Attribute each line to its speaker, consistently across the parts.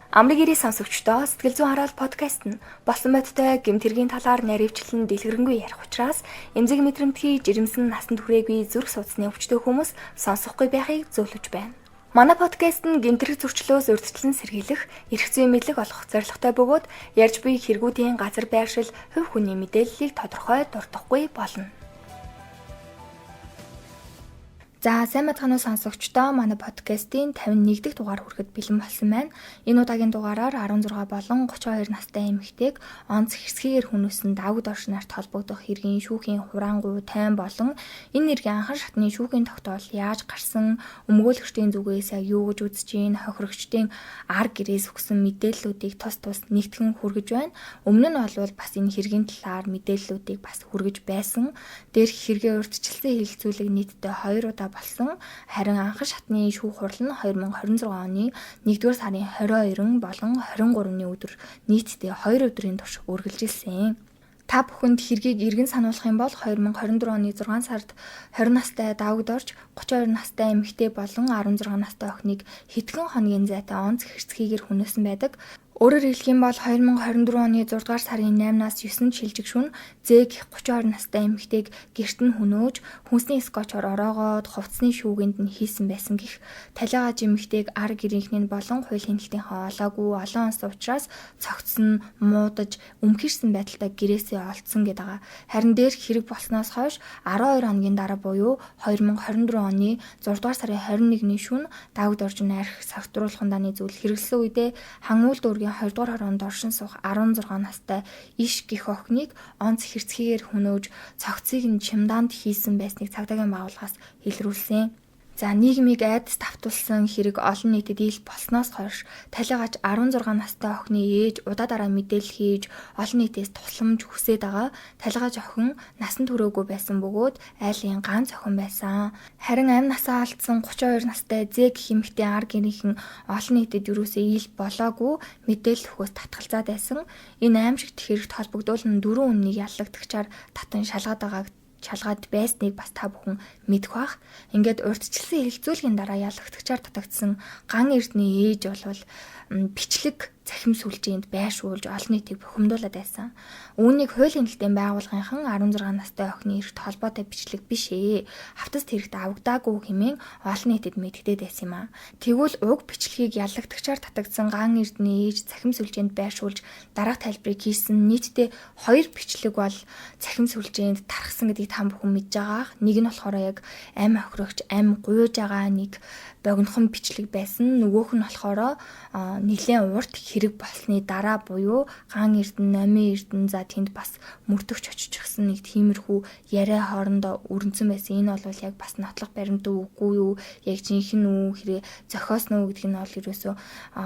Speaker 1: Амрыг ирээ сонсогчдоо Сэтгэл зүйн хараал подкаст нь болсон бодтой гэмтэргийн талаар наривчлан дэлгэрэнгүй ярих учраас эмзэг мэдрэмтгий жирэмсэн насан туршаагүй зүрх судасны өвчтөе хүмүүс сонсохгүй байхыг зөвлөж байна. Манай подкаст нь гэмтэрэг зөрчлөөс урьдчилан сэргийлэх, эрх зүйн мэдлэг олох зорилготой бөгөөд ярьж буй хэрэгүүдийн газар байршил, хувь хүний мэдээллийг тодорхой дурдахгүй болно. За сайн мэдгэнүү сонсогчдоо манай подкастын 51 дахь дугаар хүрэхэд бэлэн болсон байна. Энэ удаагийн дугаараар 16 болон 32 настай эмэгтэйг онц хэрсгээр хүнөөсөн давд орш нарт холбогдох хэргийн шүүхийн хураангуй тайван болон энэ нэргийн анхан шатны шүүхийн тогтоол яаж гарсан, өмгөөлөгчдийн зүгээс яг юу гэж үзэж ийн, хохирогчдын ар гэрээс өгсөн мэдээллүүдийг тус нэгтгэн хүргэж байна. Өмнө нь бол бас энэ хэргийн талаар мэдээллүүдийг бас хүргэж байсан. Дээрх хэргийн урьдчилсан хэлэлцүүлэг нийтдээ 2 удаа болсон. Харин анхан шатны шүүх хурал нь 2026 оны 1-р сарын 22 болон 23-ны өдөр нийтдээ 2 өдрийн турш үргэлжилсэн. Та бүхэнд хэргийг эргэн сануулах юм бол 2024 оны 6 сард 20 настай давд орж 32 настай эмэгтэй болон 16 настай охиныг хэдхэн хоногийн зайтай онц хэрцгийгээр хүнөөсөн байдаг. Өөрөөр хэлэх юм бол 2024 оны 6 дугаар сарын 8-наас 9-нд шилжих шөнө зээг 32 настай эмэгтэйг гэрт нь хөнөөж хүнсний скотчоор ороогоод хувцсны шүүгэнд нь хийсэн байсан гэх талигааж эмэгтэйг ар гэрийнхний болон хууль хяналтынхаа олоогүй олон онц учраас цогцсон, муудаж, өмхирсэн байдалтай гэрээсээ олдсон гэдэг. Харин дээр хэрэг болсноос хойш 12 хоногийн дараа буюу 2024 оны 6 дугаар сарын 21-ний шөнө давд оржин арх савтруулахын дааны зүйл хэрэгэлсэн үедээ хангуул дүүргийн 2 дугаар хороонд оршин суух 16 настай иш гих охиныг онц хэрцгийгээр хөнөөж цогцыг нь чимдаанд хийсэн байсныг цагдаагийн байгууллагаас илрүүлсэн. За нийгмийг айдас давтуулсан хэрэг олон нийтэд ил болсноос хойш талигач 16 настай охины ээж удаа дараа мэдээлэл хийж олон нийтээс тусламж хүсээд байгаа. Талигач охин насан туршаагүй байсан бөгөөд айлын ганц охин байсан. Харин амь насаа алдсан 32 настай зээг хэмэгтэй ар гэрийнхэн олон нийтэд юусээ ил болоогүй мэдээлэл өгөхөөс татгалзаад байсан. Энэ аимшигт хэрэгт холбогдуулан 4 үннийг яллагдагчаар татан шалгаад байсныг бас та бүхэн мэдэх бах. Ингээд урьдчилсан хэлэлцүүлгийн дараа ялагдагчаар татагдсан ган эрдний ээж бол бичлэг цахим сүлжээнд байршуулж олон нийтийг бухимдуулаад байсан. Үүнийг хууль хяналтын байгууллагынхан 16 настай охины эрхт холбоотой бичлэг биш ээ. Хавтас тэрэгт авагдаагүй хэмээн олон нийтэд мэдэгдээд байсан юм а. Тэгвэл уг бичлэгийг ялагдагчаар татагдсан ган эрдний ээж цахим сүлжээнд байршуулж дараах тайлбарыг хийсэн нийтдээ 2 бичлэг бол цахим сүлжээнд тархсан гэдгийг та бүхэн мэдж байгаах. Нэг нь болохоор яг амь хохирогч амь гуйж байгаа нэг богинохон бичлэг байсан. Нөгөөх нь болохоор нэлээд урт хэрэг болсны дараа буюу ган эрдэн, номын эрдэн за тэнд бас мөрдөгч очихсан нэг тиймэрхүү яриа хоорондоо өрнцөн байсан. Энэ бол яг бас нотлох баримт үгүй юу? Яг жинхэнэ үү хэрэг зохиосноо гэдг нь бол ерөөсөө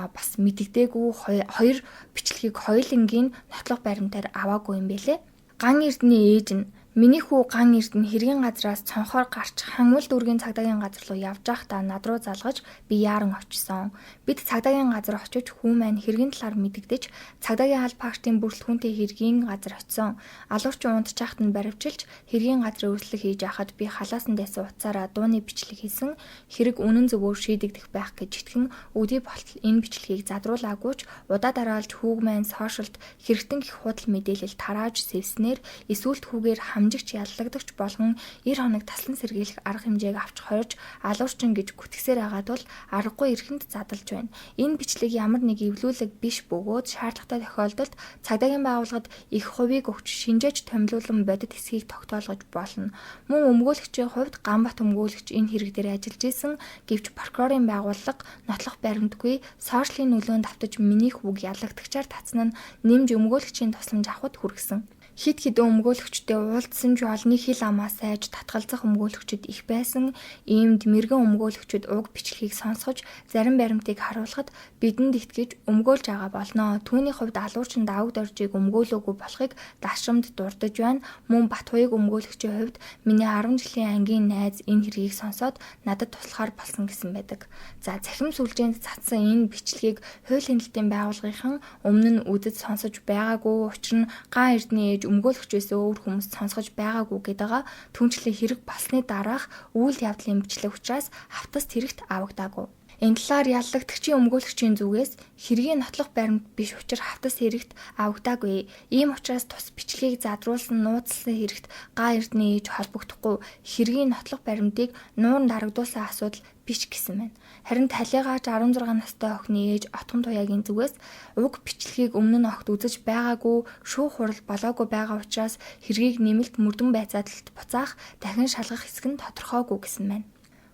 Speaker 1: бас мэдэгдээгүй. Хоёр бичлэгийг хоёулангийн нотлох баримтаар аваагүй юм бэлээ. Ган эрдний ээж нь миний хүү ган эрдэнэ хэргийн газраас цонхоор гарч хангуул дүүргийн цагдаагийн газар руу явж байхдаа над руу залгаж би яаран очсон. Бид цагдаагийн газар очиж хүү маань хэргийн талаар мэдэгдэж цагдаагийн аль пагштын бүрэлдэхүүнтэй хэргийн газар очсон. Алуурч унтж яхад нь баривчилж хэргийн газрын үйлчлэг хийж яхад би халаасан дайсан утсаараа дууны бичлэг хийсэн. Хэрэг үнэн зөвөөр шийдэгдэх байх гэж итгэн өдий болтол энэ бичлэгийг задруулаагүй ч удаа дараалж хүүг маань сошиалд хэрэгтэн гих худал мэдээлэл тарааж сэвснээр эсвэл хүүгээр хамжигч яллагдагч болгон 90 хоног таслан сэргийлэх арга хэмжээг авч хорж алуурчин гэж гүтгсээр агаад бол аргагүй эрхэнд задалж байна. Энэ бичлэг ямар нэг эвлүүлэг биш бөгөөд шаардлагатай тохиолдолд цагдаагийн байгууллагад их хувийг өгч шинжээж томилуулан бодит хэсгийг тогтоолгож болно. Мөн өмгөөлөгчийн хувьд Ганбат өмгөөлөгч энэ хэрэг дээр ажиллаж исэн гэвч прокурорын байгууллага нотлох баримтгүй сошиалын нөлөөнд автаж миний хүүг яллагдагчаар татсан нь нэмж өмгөөлөгчийн тусламж авахд хүргэсэн. Хит хідэн өмгөөлөгчтэй уулзсан ч олны хил амаа сайж татгалзах өмгөөлөгчд их байсан. Иймд мэрэгэн өмгөөлөгчд уг бичлэгийг сонсгож зарим баримтыг харуулхад бидэнд итгэж өмгөөлж байгаа болно. Түүний хувьд алуурчин давд оржийг өмгөөлөөгүй болохыг дашрамд дурдж байна. Мөн Батхуйг өмгөөлөгчийн хувьд миний 10 жилийн ангийн найз энэ хэргийг сонсоод надад туслахаар болсон гэсэн байдаг. За цахим сүлжээнд цацсан энэ бичлэгийг хууль хяналтын байгууллагынхан өмнө нь үдэд сонсож байгаагүй. Учир нь ган эрдний өмгөөлөгчөөс өөр хүмүүс сонсгож байгаагүй гэдэг. Түүнчлэн хэрэг болсны дараах үйл явдлын бичлэг учраас хавтас тэрэгт авагдаагүй. Энэ талаар яллагтгчийн өмгөөлөгчийн зүгээс хэргийн нотлох баримт биш учраас хавтас хэрэгт авагдаагүй. Ийм учраас тус бичлэгийг задруулсан нууцлсан хэрэгт га эрдний ээж холбогдохгүй хэргийн нотлох баримтыг нууран дарагдуулсан асуудал биш гэсэн байна. Харин талигаач 16 настай охины ээж Отгон Туяагийн зүгээс уг бичлэгийг өмнө нь огт үзэж байгаагүй, шүүх хурал болоогүй байгаа учраас хэргийг нэмэлт мөрдөн байцаалалт буцаах, дахин шалгах хэсэг нь тодорхойгүй гэсэн байна.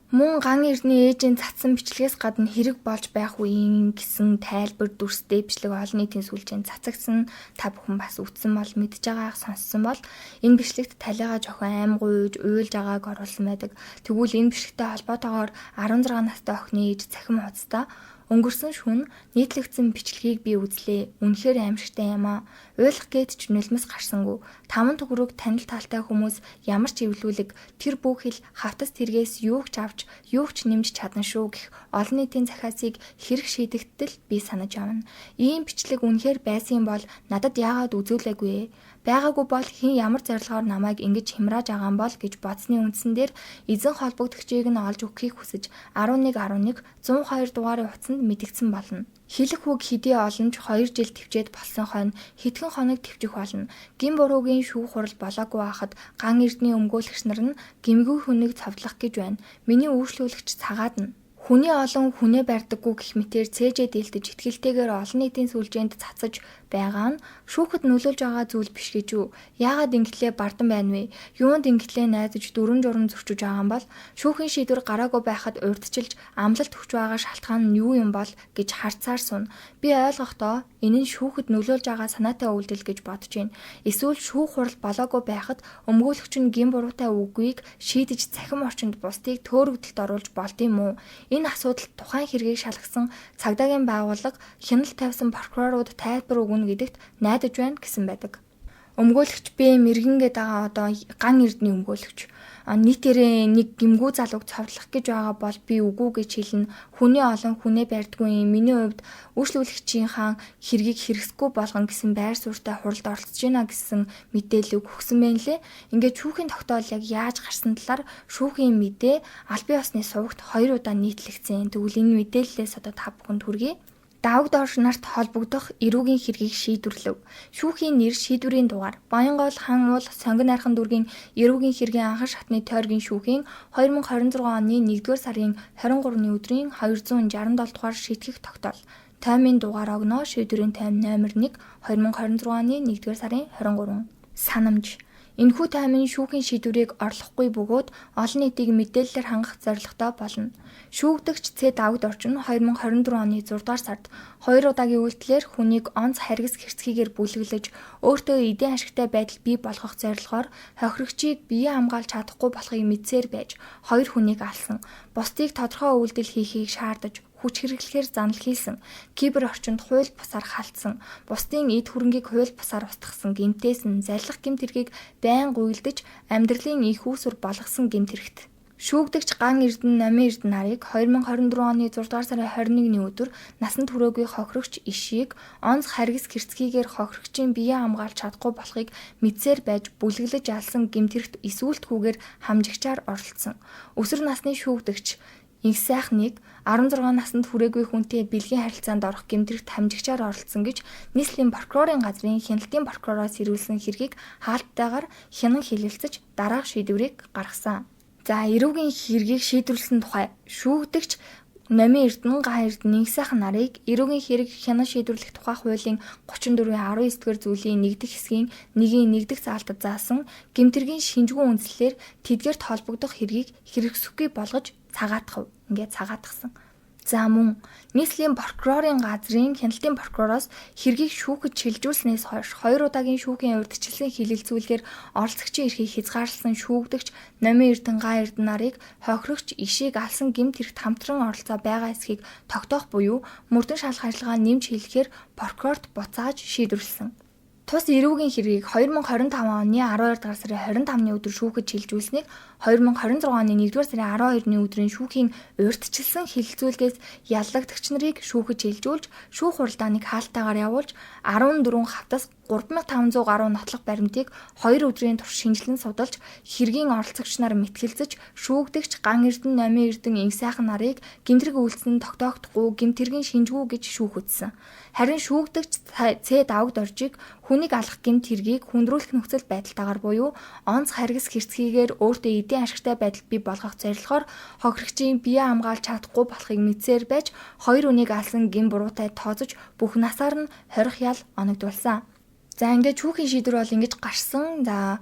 Speaker 1: Мөн ган эрдний ээжийн цацсан бичлэгээс гадна хэрэг болж байх үеийн гэсэн тайлбар дүрстэй бичлэг олон нийтийн сүлжээнд цацагдсан та бүхэн бас үзсэн бол мэдж байгааг сонссон бол энэ бичлэгт талигаа жоохон аим гуйж уйлж байгааг оруулсан байдаг. Тэгвэл энэ бичлэгтэй холбоотойгоор 16 настай охины ээж цахим хуудастай өнгөрсөн шөнө нийтлэгдсэн бичлэгийг би үзлээ. Үнэхээр аимшигтай юм аа. Уйлах гээд ч нулимс гарсангүй. 5 төгрөг танил таалтай хүмүүс ямар ч эвлүүлэг тэр бүхэл хавтас тэргээс юу ч авч юу ч нэмж чадна шүү гэх олон нийтийн захиасыг хэрэг шийдэгдэл би санаж авна. Ийм бичлэг үнэхээр байсан бол надад яагаад үзүүлээгүй ээ? Байгаагүй бол хэн ямар зорилгоор намайг ингэж хямрааж байгаа юм бол гэж бодсны үндсэн дээр эзэн холбогдогчийг нь олж өгөхийг хүсэж 11 102 дугаарын утсанд мэдгдсэн болно. Хэлэх үг хэдий олон ч 2 жил төвчээд болсон хойно хэдхэн хоног төвчих болно. Гин буруугийн шүүх хурал болоогүй байхад ган эрдний өмгөөлөгч нар нь гимгүү хүнийг цовдлох гэж байна. Миний үйлчлүүлэгч цагаад нь хүний олон хүнээ барьдаггүй гэх мэтээр цээжээ дийлдэж итгэлтэйгээр олон нийтийн сүлжээнд цацаж байгаа нь шүүхэд нөлөөлж байгаа зүйл биш гэж үү? Яагаад ингэтлээ бардан байна вэ? Юунд ингэтлээ найдаж дүрэн журам зөрчиж байгаа юм бол шүүхийн шийдвэр гараагүй байхад урьдчилж амлалт өгч байгаа шалтгаан нь юу юм бол гэж харцаар суна. Би ойлгохдоо энэ нь шүүхэд нөлөөлж байгаа санаатай үйлдэл гэж бодож байна. Эсвэл шүүх хурал болоогүй байхад өмгөөлөгч нь гин буруутай үгийг шийдэж цахим орчинд бусдыг төөрөгдөлд оруулж болд юм уу? Энэ асуудалд тухайн хэргийг шалгасан цагдаагийн байгууллага хяналт тавьсан прокурорууд тайлбар өгнө гэдэгт найдаж байна гэсэн байдаг. Өмгөөлөгч бэ мэргэн гээд байгаа одоо ган эрдний өмгөөлөгч. Нийтээрээ нэг гимгүү залууг цовдлох гэж байгаа бол би үгүй гэж хэлнэ. Хүний олон хүнээ барьдгүй юм. Миний хувьд үйлчлүүлэгчийн хаан хэргийг хэрэгсэхгүй болгон гэсэн байр суурьтай хуралд оролцож байна гэсэн мэдээлэл өгсөн байна лээ. Ингээд шүүхийн тогтоол яг яаж гарсан талаар шүүхийн мэдээ албан ёсны сувагт 2 удаа нийтлэгдсэн. Тэгвэл энэ мэдээллээс одоо та бүхэнд хүргэе. Давагд орш нарт холбогдох эрүүгийн хэргийг шийдвэрлэв. Шүүхийн нэр шийдвэрийн дугаар Баянгол хан уул сонгон найрхан дүргийн эрүүгийн хэргийн анхан шатны тойргийн шүүхийн 2026 оны 1-р сарын 23-ны өдрийн 267 дугаар шийтгэх тогтоол. Таймын дугаар огноо шийдвэрийн тайм номер 1 2026 оны 1-р сарын 23. Санамж энэхүү таймын шүүхийн шийдвэрийг орлохгүй бөгөөд олон нийтийг мэдээллээр хангах зорилготой болно. Шүүгдэгч Ц. Давагд орчин 2024 оны 6 дугаар сард 2 удаагийн үйлдэлээр хүнийг онц харгас хэрцгийгээр бүлэглэж өөртөө эдийн ашигтай байдал бий болгох зорилгоор хохирогчийг бие хамгаалж чадахгүй болохыг мэдсээр байж 2 хүнийг алсан. Бусдыг тодорхой үйлдэл хийхийг шаардаж хүч хэрэглэхээр занал хийсэн, кибер орчинд хууль бусаар халтсан, бусдын эд хөрөнгийг хууль бусаар устгасан гэмтээс нь заллах гэмт хэргийг байнга уйлдаж амьдралын их үүсвэр болгосон гэмт хэрэгт. Шүүгдэгч ган эрдэнэ намын эрдэнэ нарыг 2024 оны 6 дугаар сарын 21-ний өдөр насанд хүрээгүй хохирогч Ишийг онц харгас хэрцгийгээр хохирогчийн бие хамгаалж чадахгүй болохыг мэдсээр байж бүлэглэж алсан гэмт хэрэгт эсвүүлтгүйгээр хамжигчаар оролцсон. Өсвөр насны шүүгдэгч Инх сайхныг 16 наснд хүрээгүй хүнтэй бэлгийн харилцаанд орох гэмтрэгт хамжигчаар оролцсон гэж нийслэлийн прокурорын газрын хяналтын прокуророос ирүүлсэн хэргийг хаалттайгаар хянан хэлэлцэж дараах шийдвэрийг гаргасан. За эрүүгийн хэргийг шийдвэрлсэн тухай шүүгдэгч Намын эрдэнэ ган эрдэнэ Инх сайхан нарыг эрүүгийн хэрэг хянан шийдвэрлэх тухай хуулийн 34-19 дэх зүйлийн 1 дэх хэсгийн 1-ийн 1 дэх заалтад заасан гэмтэргийн шинжгүй үндслэлээр тэдгээрт холбогдох хэргийг хэрэгсэхгүй болгож цагаатгав. Ингээд цагаатгсан. За мөн нийслэлийн прокурорын газрын хяналтын прокуророос хэргийг шүүхэд шилжүүлснээс хойш 2 удаагийн шүүхийн урьдчилсан хилэлцүүлгээр оролцогчийн эрхийг хязгаарласан шүүгдэгч Намын эрдэнэ ган эрдэнэ нарыг хохирогч Ишийг алсан гэмт хэрэгт хамтран оролцоо байгаа эсхийг тогтоох буюу мөрдөн шалгах ажиллагаа нэмж хэлэхээр прокурорт буцааж шийдвэрлсэн. Тус эрүүгийн хэргийг 2025 оны 12 дугаар сарын 25-ны өдөр шүүхэд шилжүүлснийг 2026 оны 1-р сарын 12-ны өдрийн шүүхийн урьдчилсан хилцүүлгээс яллагдагч нарыг шүүхэж хилжүүлж, шүүх хуралдааныг хаалтаагаар явуулж, 14 хавтас 3500 гаруй нотлох баримтыг 2 өдрийн турш шинжилэн судалж, хэргийн оролцогч нар мэтгэлцэж, шүүгдэгч Ган Эрдэнэ, Номын Эрдэнэ, Инх сайхан нарыг гэмтрэг үйлснэн тогтоогдохгүй гэмтэргийн шинжгүй гэж шүүхөдсөн. Харин шүүгдэгч Ц давг доржиг хүнийг алах гэмт хэргийг хүндрүүлэх нөхцөл байдалтайгаар буюу онц харгас хэрцгийгээр өөртөө эдийн ашигтай байдал бий болгох зорилгоор хохирогчийн бие хамгаалж чадахгүй болохыг мэдсээр байж 2 үнийг алсан гин буруутай тооцож бүх насаар нь хорих ял оногдуулсан. За ингээд шүүхийн шийдвэр бол ингэж гарсан. За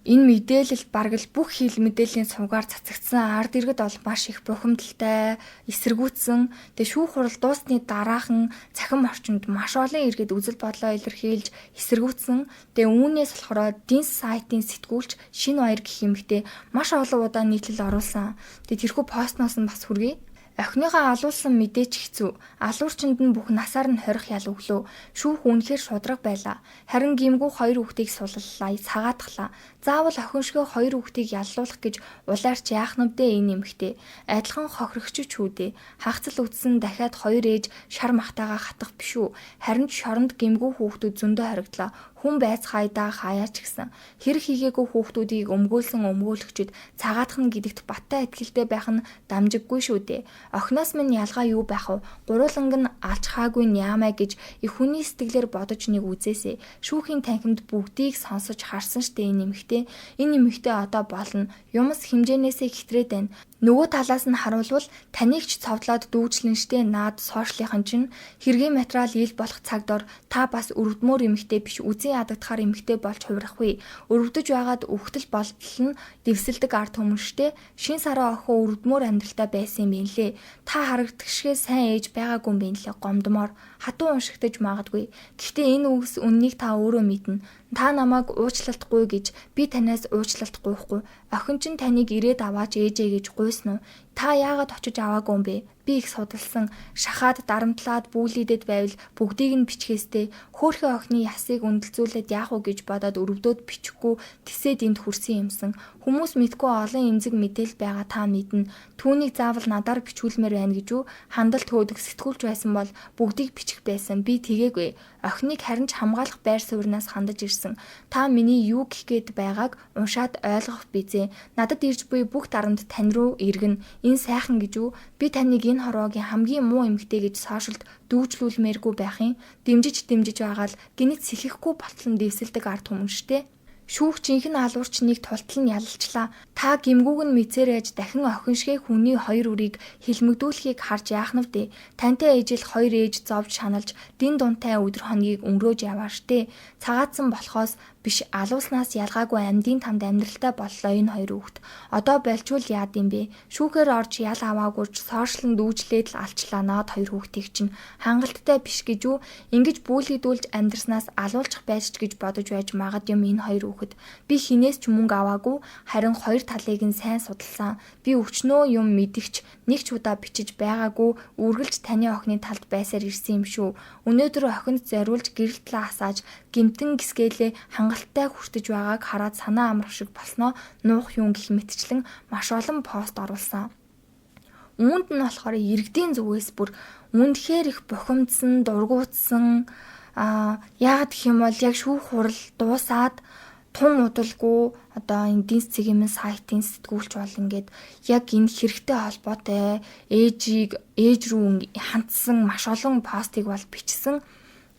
Speaker 1: энэ мэдээлэл бараг л бүх хил мэдээллийн сувгаар цацагдсан. Ард иргэд бол маш их бухимдалтай, эсэргүүцсэн. Тэгээ шүүх хурал дуусны дараахан цахим орчинд маш олон иргэд үзэл бодлоо илэрхийлж эсэргүүцсэн. Тэгээ үүнээс болохоор Динс сайтын сэтгүүлч Шинэ Баяр гэх юмхтэй маш олон удаа нийтлэл оруулсан. Тэгээ тэрхүү постноос нь бас хүргэе. Охиныхоо алуулсан мэдээч хэцүү. Алуурчинд нь бүх насаар нь хорих ял өглөө. Шүүх үнэхээр шудраг байлаа. Харин гимгүү 2 хүүхдийг суллалаа, цагаатглаа. Заавал охин шигээ 2 хүүхдийг яллуулах гэж улаарч яах нүдэ энэ эмэгтэй. Адилхан хохирогч ч үдээ. Хагцал үтсэн дахиад 2 ээж шар махтаага хатах биш үү. Харин ч шоронд гимгүү хүүхдүүд зөндөө хоригдлаа. Хүн байц хайдаа хаяач гисэн. Хэрэг хийгээгүй хүүхдүүдийг өмгөөлөгчд цагаатах нь гэдэгт баттай итгэлтэй байх нь дамжиггүй шүү дээ. Охиноос минь ялгаа юу байх вэ? Гурууланг нь алж хаагүй нямаа гэж их хүний сэтгэлээр бодож нэг үзээсэй. Шүүхийн танхимд бүгдийг сонсож харсан штэ энэ нэмэгтэй. Энэ нэмэгтэй одоо болно. Юмс хэмжээнээсээ хитрээд байна. Нөгөө талаас нь харуулвал таныг ч цовдлоод дүүжлэн штэ наад сошиалын чинь хэргийн материал ил болох цагдор та бас өрөвдмөр эмэгтэй биш үзэн ядагдахаар эмэгтэй болж хувирахгүй. Өрөвдөж байгаад үхтэл болтол нь дэвсэлдэг ард хүмүүстээ шин сараа охин өрөвдмөр амьдралтай байсан юм лээ. Та харагдахшгүй сайн ээж байгаагүй юм байна лээ. Гомдмоор хатуу уншигтаж магадгүй. Гэхдээ энэ үгс үннийг та өөрөө мэднэ. Та намайг уучлалтгүй гэж би танаас уучлалт гуйхгүй. Охин чинь таныг ирээд аваач ээжээ гэж гуйсан уу? Та яагаад очиж аваагүй юм бэ? Би их судалсан, шахаад дарамтлаад бүүлийдэд байвал бүгдийг нь бичгээстэй хөөхөн охины ясыг үндэлзүүлээд яах вэ гэж бодоод өрөвдөөд бичихгүй тэсээд энд хүрсэн юмсан. Хүмүүс мэдгүй олон эмзэг мэдээл байгаа та мэднэ. Түүнийг заавал надаар бичүүлмээр байна гэж үү? Хандалт хөөдөг сэтгүүлч байсан бол бүгдийг бичих байсан. Би тэгээгүй. Охиныг харин ч хамгаалах байр сууриас хандаж ирсэн. Та миний юу гэх гээд байгааг уншаад ойлгох бизээ. Надад ирж буй бүх дарамт тань руу иргэн. Энэ сайхан гэж үү? Би таныг энэ хорвоогийн хамгийн муу эмэгтэй гэж сошиалд дүүжлүүлмээргүй байхын. Дэмжиж байгаа л гинэт сэхэхгүй болтлон дэвсэлдэг ард хүмүүстээ. Шүүх жинхэнэ алуурчныг тултал нь ялалчлаа. Та гимгүүг нь мэдсээр ээж дахин охин шигээ хүний 2 үрийг хилмигдүүлэхийг харж яах нь вэ? Тантай ээжил 2 ээж зовж шаналж дин дунтай өдөр хоногийг өнгөрөөж яваа штэ. Цагаатсан болохоос биш алууснаас ялгаагүй амьдын тамд амьдралтай боллоо энэ 2 хүүхэд. Одоо болчвол яад юм бэ? Шүүхээр орж ял аваагүйч сошиалн дүүжлээд л алчлаа наад 2 хүүхдийг чинь хангалттай биш гэж үү? Ингэж бүүлэгдүүлж амьдрснаас алуулчих байж ч гэж бодож байж магад юм энэ 2 хүүхэд. Би хинээс ч мөнгө аваагүй, харин 2 талыг нь сайн судалсан. Би өчнөө юм мэдгч нэг ч удаа бичиж байгаагүй, үргэлж таны охины талд байсаар ирсэн юм шүү. Өнөөдөр охинд зориулж гэрэл талаа асааж гэмтэн гисгэлээ хангалттай хүртэж байгааг хараад санаа амрах шиг болсноо нуух юм гэх мэтчлэн маш олон пост оруулсан. Үүнд нь болохоор иргэдийн зүгээс бүр үнэхээр их бухимдсан, дургуутсан. Яагаад гэх юм бол яг шүүх хурал дуусаад тун удалгүй одоо энэ Динс цэгийн сайтын сэтгүүлч бол ингээд яг энэ хэрэгтэй холбоотой ээж рүү хандсан маш олон постыг бол бичсэн.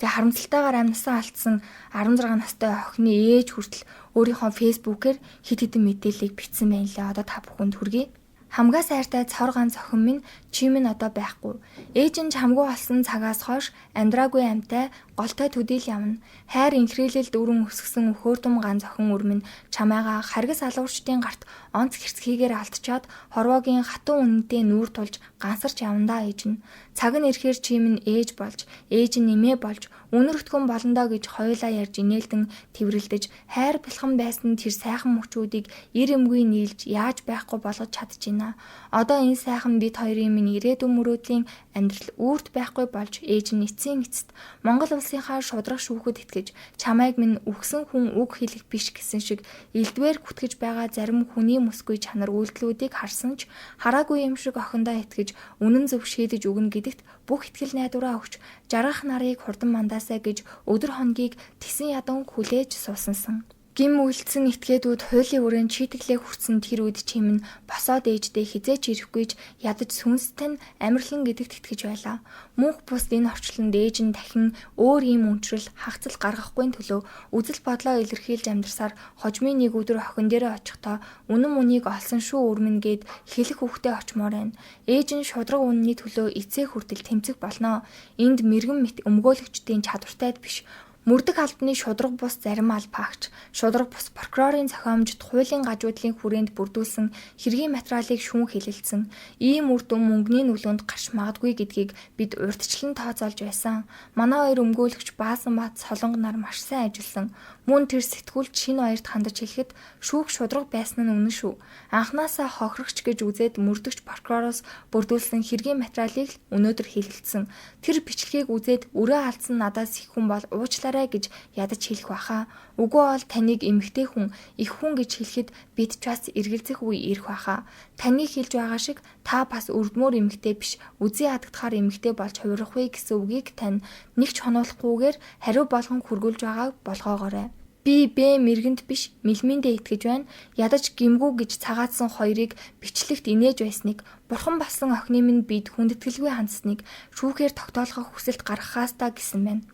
Speaker 1: Тэгээ харамсалтайгаар амнасаа алдсан 16 настай охины ээж хүртэл өөрийнхөө фэйсбүүкээр хит хитэн мэдээллийг бичсэн байна лээ. Одоо та бүхэнд хүргэе. Хамгаа сайртай цор ганц охин минь чи минь одоо байхгүй. Ээж нь хамгүй болсон цагаас хойш амьдраагүй амтай голтой төдийл явна. Хайр инхрээлэлд өрөн өсгсөн өхөөрдөм ганц охин үр минь чамайгаа харгас алуурчдын гарт онц хэрцгийгээр алдчаад хорвоогийн хатун үнэнтэй нүүр тулж гансарч явандаа ээж нь. Цаг нь ирэхээр чи минь ээж болж, ээж нь эмээ болж, үнэр өтгөн болондоо гэж хоёулаа ярьж инээлдэн тэврэлдэж, хайр бэлхэн байсан тэр сайхан мөчүүдийг ир эмгүй нийлж яаж байхгүй болгож чадчихна. Одоо энэ сайхан бид хоёрын минь ирээдүйн мөрөөдлийн амьдрал үрд байхгүй болж ээж нь эцсийн эцэст Монгол улс улсынхаа шударга шүүхэд итгэж чамайг минь үхсэн хүн үг хэлэх биш гэсэн шиг элдвээр гүтгэж байгаа зарим хүний мөсгүй чанар үйлдэлүүдийг харсан ч хараагүй юм шиг охиндоо итгэж үнэн зөв шийдэж өгнө гэдэгт бүх итгэл найдвараа өгч жаргах нарыг хурдан мандаасаа гэж өдөр хоногийг тесэн ядан хүлээж суусансан. Гим үйлдсэн этгээдүүд хуулийн өрөөнд чийтэглээ хүрсэн тэр үед чимэн босоод ээждээ хизээч ирэхгүйж ядаж сүнстэй нь амарлан гэдэгт итгэж байлаа. Мөнх бусд энэ орчлонд ээж нь дахин өөр ийм үнчрэл хагцал гаргахгүй төлөө үзэл бодлоо илэрхийлж амьдарсаар хожмын нэг өдөр охин дээрээ очихдоо үнэн мөнийг олсон шүү өрмөн гэд хэлэх хүүхдээ очмоор байна. Ээж нь шудраг үнний төлөө эцээ хүртэл тэмцэх болно. Энд мэрэгэн мэт өмгөөлөгчдийн чадвартайд биш. Мөрдөх албаны шудраг бус зарим албаагч, шудраг бус прокурорын зохиомжид хуулийн гажуудлын хүрээнд бүрдүүлсэн хэргийн материалыг шүүн хэлэлцсэн. Ийм үр дүн мөнгөний нөлөөнд гарч магадгүй гэдгийг бид урьдчилан тооцоолж байсан. Манай хоёр өмгөөлөгч Баасан бат Солонго нар маш сайн ажилласан. Мөн тэр сэтгүүлч шинэ баярт хандаж хэлэхэд шүүх шудраг байсан нь үнэн шүү. Анхнаасаа хохирогч гэж үзээд мөрдөгч прокуророос бүрдүүлсэн хэргийн материалыг л өнөөдөр хэлэлцсэн. Тэр бичлэгийг үзээд өрөө алдсан надаас их хүн бол уучлаарай гэж ядаж хэлэх баха. Үгүй бол таныг эмэгтэй хүн, их хүн гэж хэлэхэд бид ч бас эргэлзэх үе ирэх баха. Таны хэлж байгаа шиг та бас өрдмөр эмэгтэй биш, үзий ядагдахаар эмэгтэй болж хувирах вэ гэсэн үгийг тань нэг ч хонуулахгүйгээр хариу болгон хүргүүлж байгааг болгоогоорой. Би мэргэнд биш мэлминдээ итгэж байна. Ядаж гимгүү гэж цагаатсан хоёрыг бичлэгт инээж байсныг, бурхан болсон охины минь бид хүндэтгэлгүй хандсныг шүүхээр тогтоолгох хүсэлт гаргахаас та гэсэн байна.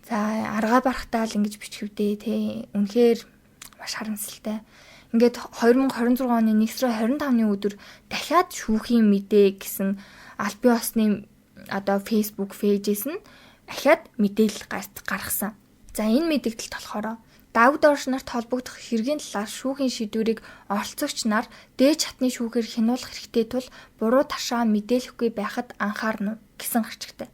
Speaker 1: За аргаа барахтаа л ингэж бичвдээ те. Үнэхээр маш харамсалтай. Ингээд 2026 оны 1 сарын 25-ны өдөр дахиад шүүхийн мэдээ гэсэн аль бие усны Facebook пэйжээс нь дахиад мэдээлэл гаргасан. За энэ мэдээлэлд болохоор Давд Орш нарт холбогдох хэргийн талаар шүүхийн шийдвэрийг оролцогч нар дээд чатны шүүхээр хянуулах хэрэгтэй тул буруу ташаа мэдээлэхгүй байхад анхаарна гэсэн гарчигтай.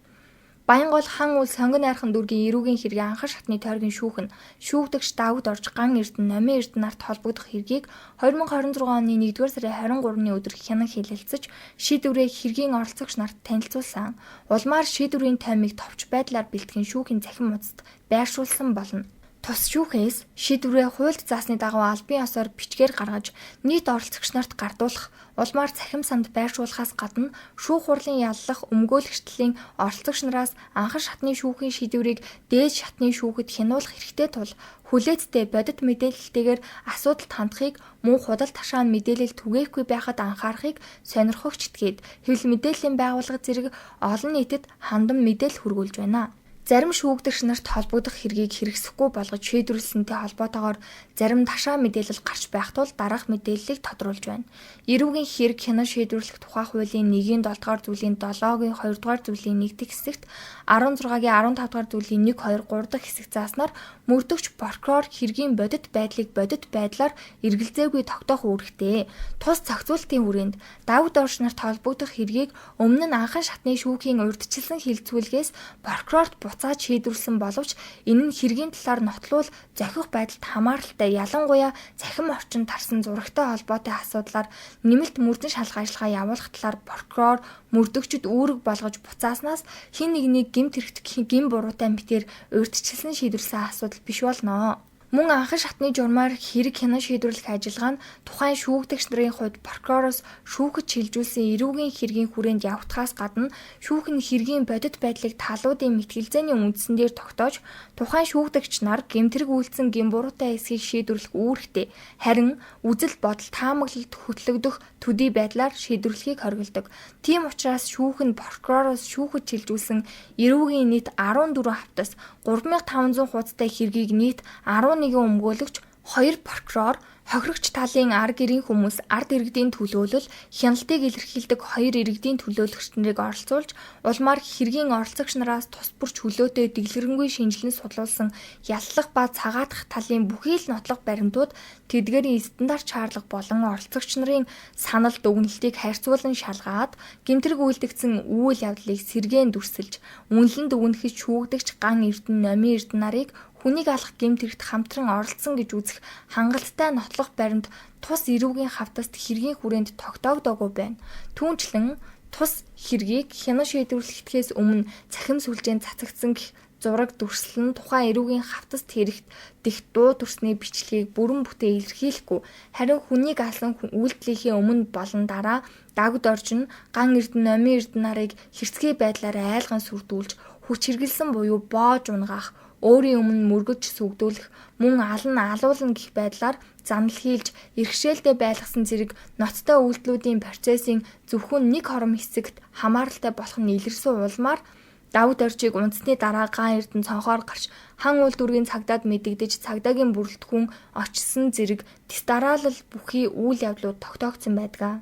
Speaker 1: Баянгол хан үл сонгон найрхан дүргийн эрүүгийн хэргийн анхан шатны тойргийн шүүх нь шүүгдэгч Давд Орж ган Эрдэнэ Номын Эрдэнэ нарт холбогдох хэргийг 2026 оны 1-р сарын 23-ны өдөр хянан хэлэлцэж шийдвэрээ хэргийн оролцогч нарт танилцуулсан. Улмаар шийдвэрийн таймыг товч байдлаар бэлтгэн шүүхийн цахим муудад байршуулсан болно. Тус шүүхээс шийдвэрээ хуульд заасны дагуу албан ёсоор бичгээр гаргаж нийт оролцогч нарт гардуулах, улмаар цахим санд байршуулахаас гадна шүүх хурлын яллах өмгөөлөгчдлийн оролцогч нараас анхан шатны шүүхийн шийдвэрийг дээд шатны шүүхэд хянуулах хэрэгтэй тул хүлээцтэй бодит мэдээлэлтэйгээр асуудалд хандахыг мөн худал ташаан мэдээлэл түгээхгүй байхад анхаарахыг сонирхогч итгээд хэвлэл мэдээллийн байгууллага зэрэг олон нийтэд хандан мэдээлэл хүргүүлж байна. Зарим шүүгдэгч нарт холбогдох хэргийг хэрэгсэхгүй болгож шийдвэрлсэнтэй холбоотойгоор зарим ташаа мэдээлэл гарч байх тул дараах мэдээллийг тодруулж байна. Эрүүгийн хэрэг хянан шийдвэрлэх тухай хуулийн 1-ийн 7-р зүйлийн 7-гийн 2-р зүйлийн 1-р хэсэгт 16-гийн 15-р зүйлийн 1, 2, 3 дахь хэсэг зааснаар мөрдөгч прокурор хэргийн бодит байдлыг бодит байдлаар эргэлзээгүй тогтоох үүрэгтэй. Тус зохицуултын хүрээнд Давд Орш нарт холбогдох хэргийг өмнө нь анхан шатны шүүхийн урьдчилсан хилцүүлгээс прокурорт буцаад шийдвэрлсэн боловч энэ нь хэргийн талаар нотлуул зохих байдалд хамааралтай ялангуяа цахим орчинд тарсан зурагтай холбоотой асуудлаар нэмэлт мөрдөн шалгах ажиллагаа явуулах талаар прокурор мөрдөгчд үүрэг болгож буцааснаас хэн нэгнийг гэмт хэрэгт гин буруутай мэтээр урьдчилсан шийдвэрлсэн асуудал биш болно. Мөн анхан шатны журмаар хэрэг хянан шийдвэрлэх ажиллагаа нь тухайн шүүгдэгч нарын хувьд прокуророос шүүхэд шилжүүлсэн эрүүгийн хэргийн хүрээнд явагдахаас гадна шүүх нь хэргийн бодит байдлыг талуудын мэтгэлзээний үндсэн дээр тогтоож тухайн шүүгдэгч нар гэмтэрэг үйлдсэн гин буруутай эсхийг шийдвэрлэх үүрэгтэй. Харин үзэл бодол таамаглалд хөтлөгдөх төдий байдлаар шийдвэрлэхийг хориглодог. Тийм учраас шүүх нь прокуророос шүүхэд шилжүүлсэн эрүүгийн нийт 14 хавтас 3500 хуудастай хэргийг нийт 11 өмгөөлөгч, 2 прокурор, хохирогч талын ар гэрийн хүмүүс ард иргэдийн төлөөлөл, хяналтыг илэрхийлдэг 2 иргэдийн төлөөлөгч нарыг оролцуулж, улмаар хэргийн оролцогч нараас тус бүр чөлөөтэй дэглэрэнгүй шинжилэн судлуулсан яллах ба цагаатгах талын бүхий л нотлох баримтууд тэдгээрийн стандарт шаардлага болон оролцогч нарын санал дүгнэлтийг харьцуулан шалгаад, гэмтэрэг үйлдэгдсэн үйл явдлыг сэргээн дүрсэлж, үнэлэн дүгнэхэд шүүгдэгч ган Эрдэнэ Номын Эрдэнэ нарыг хүнийг алах гэмт хэрэгт хамтран оролцсон гэж үзэх хангалттай нотлох баримт тус эрүүгийн хавтаст хэргийн хүрээнд тогтоогдоогүй байна. Түүнчлэн тус хэргийг хянан шийдвэрлэхээс өмнө цахим сүлжээнд цацагдсан зураг дүрслэл нь тухайн эрүүгийн хавтас тэрэгт дэх дуу төрсний бичлэгийг бүрэн бүтээ илэрхийлэхгүй харин хүнийг алсан үйлдэлийнхээ өмнө болон дараа дагд орж ган эрдэнэ номын эрдэнэ нарыг хэрцгий байдлаар айлган сүрдүүлж хүч хэргэлсэн буюу боож унгаах өөрийн өмнө мөргөж сүгдүүлэх мөн алуулна гэх байдлаар занал хийлж иргэшээлтэд байлгасан зэрэг ноцтой үйлдэлүүдийн процессын зөвхөн нэг хором хэсэгт хамааралтай болох нь илэрсэн улмаар Давд оржийг унтсны дараа ган эрдэнэ цонхоор гарч хан уул дүргийн цагдаад мэдэгдэж цагдаагийн бүрэлдэхүүн очсон зэрэг тис дараалал бүхий үйл явдлууд тогтоогдсон байдаг.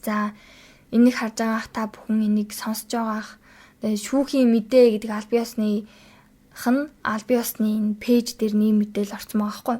Speaker 1: За энийг харж байгаах та бүхэн энийг сонсож байгаах шүүхийн мэдээ гэдэг албан ёсны энэ пэйж дээр нэм мэдээл орсон байгаа хгүй.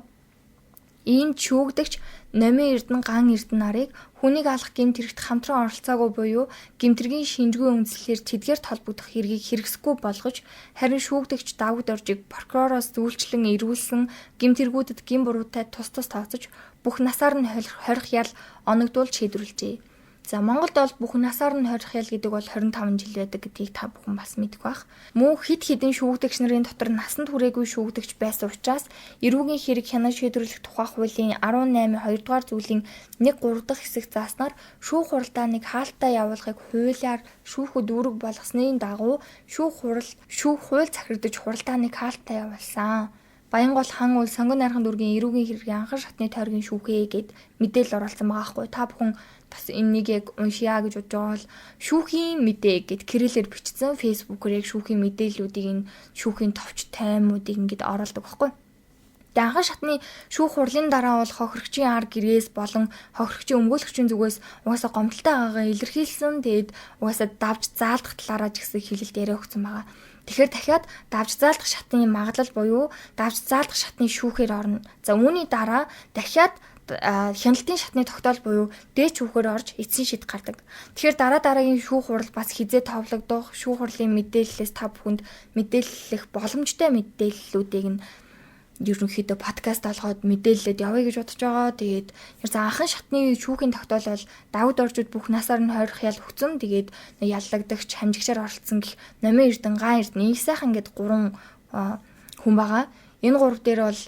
Speaker 1: Ийм шүүгдэгч номын эрдэнэ ган эрдэнэ нарыг хүнийг алах гэмт хэрэгт хамтран оролцоогүй буюу гэмтэргийн шинжгүй үндслэлээр тэдгээрт холбогдох хэргийг хэрэгсэхгүй болгож харин шүүгдэгч Давд оржийг прокуророос зөвлөлчлөн ирүүлсэн гэмтэргүүдэд гин буруутай тус тооцож бүх насаар нь хорих ял оногдуулж шийдвэрлэжээ. За Монголд бол бүх насаар нь хорих ял гэдэг бол 25 жил байдаг гэдгийг та бүхэн бас мэдэх бах. Мөн хэд хэдэн шүүгдэгч нарын дотор насанд хүрээгүй шүүгдэгч байсан учраас эрүүгийн хэрэг хянан шийдвэрлэх тухай хуулийн 18 2 дугаар зүйлийн 1-3 дахь хэсэг зааснаар шүүх хуралдааныг хаалттай явуулахыг хуулиар шүүхэд үүрэг болгосны дагуу шүүх хууль захирагдаж хуралдааныг хаалттай явуулсан. Баянгол хан уул сонгон найрхан дүргийн эрүүгийн хэргийн анхан шатны тойргийн шүүхээ гэд мэдээлэл оруулсан байгаа хгүй. Та бүхэн бас энийг яг уншия гэж бодож байгаа бол шүүхийн мэдээ гэд кириллээр бичсэн фэйсбүүкээр яг шүүхийн мэдээллүүдийг энэ шүүхийн товч таймуудыг ингээд оруулдаг байхгүй. Тэгээ анхан шатны шүүх хурлын дараа бол хохирогчийн ар гэрээс болон хохирогчийн өмгөөлөгчийн зүгээс угаасаа гомдолтой байгаагаа илэрхийлсэн. Тэгээд угаасаа давж заалдах талаараа ч гэсэн хэлэлт яриа өгсөн байгаа. Тэгэхээр дахиад давж заалдах шатны магадлал буюу давж заалдах шатны шүүхээр орно. За үүний дараа дахиад хяналтын шатны тогтоол буюу дээч шүүхээр орж эцсийн шийд гардаг. Тэгэхээр дараагийн шүүх хурал бас хизээ товлогдох шүүх хурлын мэдээллээс та бүхэнд мэдээлэх боломжтой мэдээллүүдийг нь ерөнхийдөө подкаст олгоод мэдээлэлд явъя гэж бодож байгаа. Тэгээд анхан шатны шүүхийн тогтоол бол Давд оржууд бүх насаар нь хорих ял өгцөн. Тэгээд яллагдагч хамжигчаар оролцсон гэх номын эрдэнэ ган эрдэнэ их сайхан ингээд 3 хүн байгаа. Энэ 3 дээр бол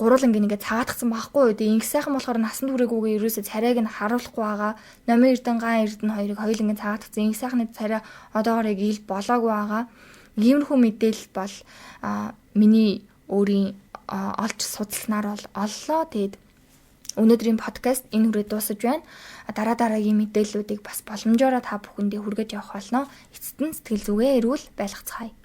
Speaker 1: гурван ингээд цагаатгсан байхгүй. Тэгээд их сайхан болохоор насанд хүрээгүйгээ ерөөсөө царайг нь харуулахгүй байгаа. Номын эрдэнэ ган эрдэнэ хоёрыг хоёул ингээд цагаатгсан. Их сайхны царай одоогоор яг ил болоогүй байгаа. Иймэрхүү мэдээлэл бол миний өөрийн олж судалснаар бол оллоо. Тэгээд өнөөдрийн подкаст энэ хүрээ дуусаж байна. Дараагийн мэдээллүүдийг бас боломжоор та бүхэндээ хүргэж явах болно. Эцэст нь сэтгэл зүгээ эрүүл байлгацгаая.